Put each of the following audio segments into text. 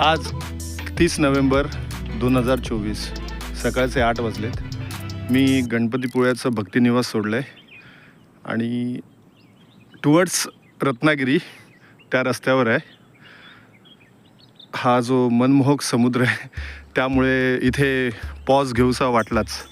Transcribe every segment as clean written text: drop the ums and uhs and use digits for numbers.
आज 30 नोव्हेंबर 2024 सकाळचे 8 वाजलेत। मी गणपतीपुळ्याचं भक्तिनिवास सोडलं आहे आणि टुवर्ड्स रत्नागिरी त्या रस्त्यावर आहे। हा जो मनमोहक समुद्र आहे त्यामुळे इथे पॉज घेऊसा वाटलाच।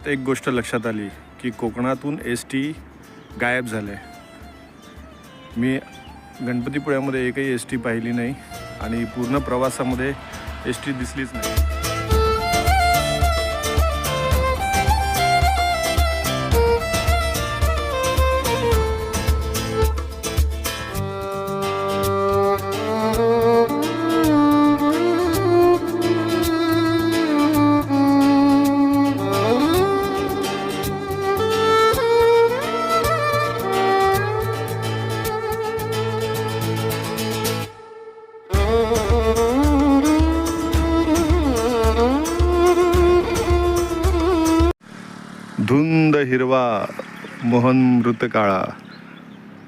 एक गोष्ट लक्षात आली की कोकणातून एसटी गायब झाले। मी गणपतीपुळ्यामध्ये एकही एसटी पाहिली नाही आणि पूर्ण प्रवासामध्ये एसटी दिसलीच नाही। धुंद हिरवा मोहन मृत काळा,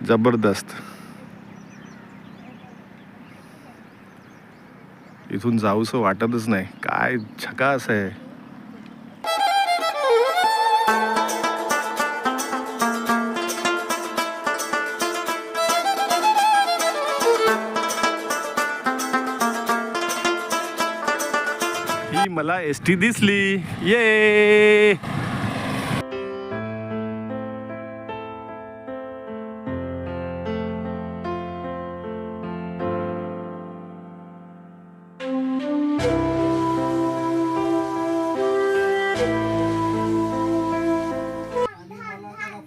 जबरदस्त। इथून जाऊसं वाटतच नाही, काय झकास आहे। ही मला एसटी दिसली, ये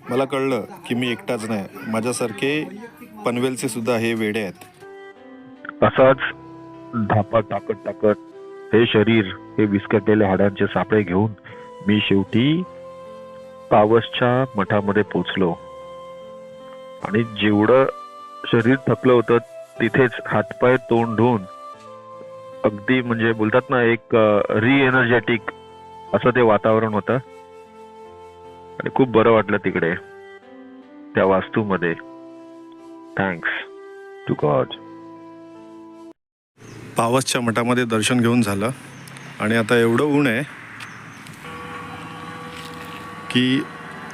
मला कळलं की मी एकटाच नाही, माझ्यासारखे पनवेलचे सुद्धा हे वेडे आहेत। असाच धापा टाकत टाकत हे शरीर, हे विस्कटलेले हाडांचे सापळे घेऊन मी शेवटी पावसच्या मठामध्ये पोचलो आणि जेवढं शरीर थकलं होतं तिथेच हातपाय तोंड धुवून अगदी म्हणजे बोलतात ना एक री-एनर्जेटिक असं ते वातावरण होतं आणि खूप बरं वाटलं तिकडे त्या वास्तूमध्ये। Thanks to God. पावसच्या मठामध्ये दर्शन घेऊन झालं आणि आता एवढं ऊन आहे की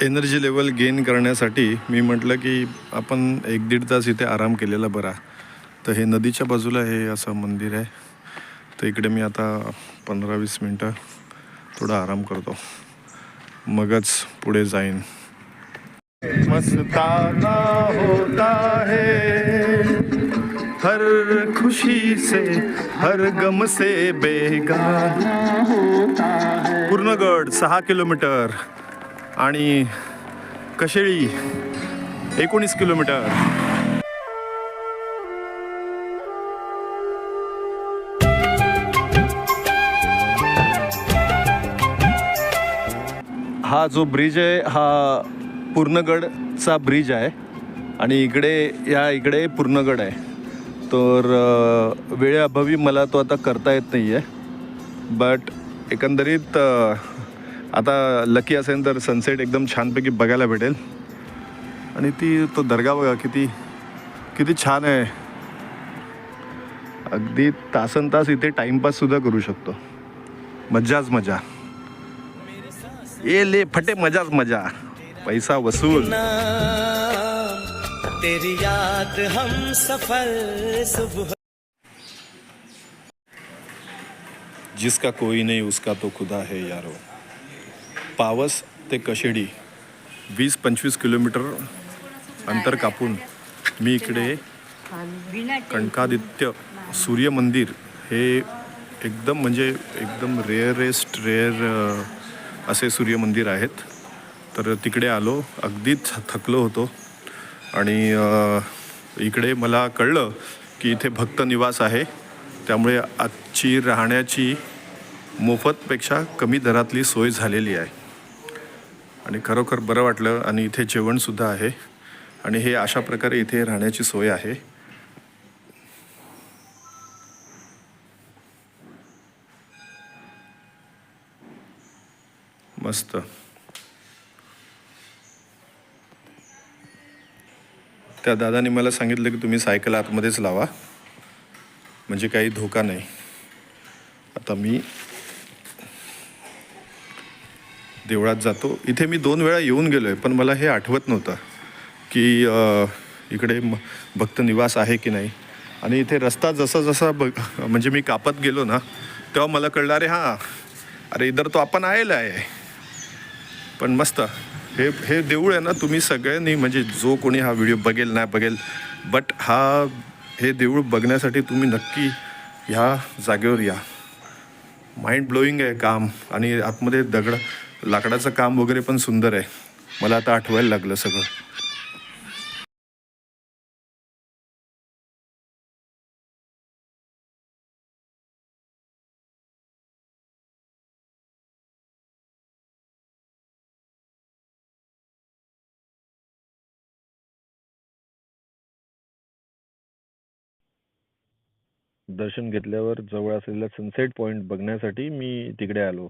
एनर्जी लेवल गेन करण्यासाठी मी म्हटलं की आपण 1-1.5 तास इथे आराम केलेला बरा। तर हे नदीच्या बाजूला हे असं मंदिर आहे, तर इकडे मी आता 15-20 मिनटं थोडा आराम करतो, मगच पुढे जाईन। मस्ताना होता है हर खुशी से, हर गम से बेगाना होता है। पूर्णगड 6 किलोमीटर आणि कशेळी 19 किलोमीटर। हा जो ब्रिज आहे हा पूर्णगडचा ब्रिज आहे आणि इकडे पूर्णगड आहे। तर वेळेअभावी मला तो आता करता येत नाही आहे, बट एकंदरीत आता लकी असेल तर सनसेट एकदम छानपैकी बघायला भेटेल। आणि तो दर्गा बघा किती छान आहे, अगदी तासनतास इथे टाइमपाससुद्धा करू शकतो, मजाच मजा। ये ले फटे मजाच मजा, पैसा वसूल। तेरी याद हम सफर सुबह, जिसका कोई नहीं उसका तो खुदा है यारो। पावस ते कशेडी 20-25 किलोमीटर अंतर कापून मी इकडे कणकादित्य सूर्य मंदिर हे एकदम म्हणजे एकदम रेअर असे सूर्य मंदिर आहेत. तर तिकडे आलो, अगदीच थकलो होतो आणि इकडे मला कळलं की इथे भक्त निवास आहे. त्यामुळे आजची राहण्याची मोफतपेक्षा कमी दरातली सोय झालेली आहे आणि खरोखर बरं वाटलं. आणि इथे जेवणसुद्धा आहे आणि हे अशा प्रकारे इथे राहण्याची सोय आहे. मस्त. त्या दादाने मला सांगितलं की तुम्ही सायकल आतमध्येच लावा म्हणजे काही धोका नाही. आता मी देवळात जातो. इथे मी 2 वेळा येऊन गेलो आहे पण मला हे आठवत नव्हतं की इकडे भक्त निवास आहे की नाही. आणि इथे रस्ता जसा म्हणजे मी कापत गेलो ना तेव्हा मला कळलं अरे इधर तो आपण आलेला आहे. पण मस्त हे देऊळ आहे ना, तुम्ही सगळ्यांनी म्हणजे जो कोणी हा व्हिडिओ बघेल नाही बघेल बट हे देऊळ बघण्यासाठी तुम्ही नक्की ह्या जागेवर या. माइंड ब्लोईंग आहे काम आणि आतमध्ये लाकडाचं काम वगैरे पण सुंदर आहे. मला आता आठवायला लागलं सगळं. दर्शन घेतल्यावर जवळ असलेला सनसेट पॉइंट बघण्यासाठी मी तिकडे आलो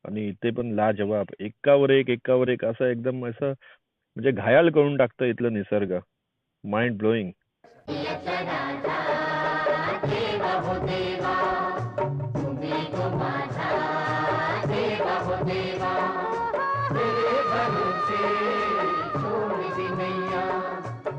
आणि इथे पण लाजवाब एकावर एक असं एकदम असं म्हणजे घायाल करून टाकतं इथलं निसर्ग. Mind blowing. देवा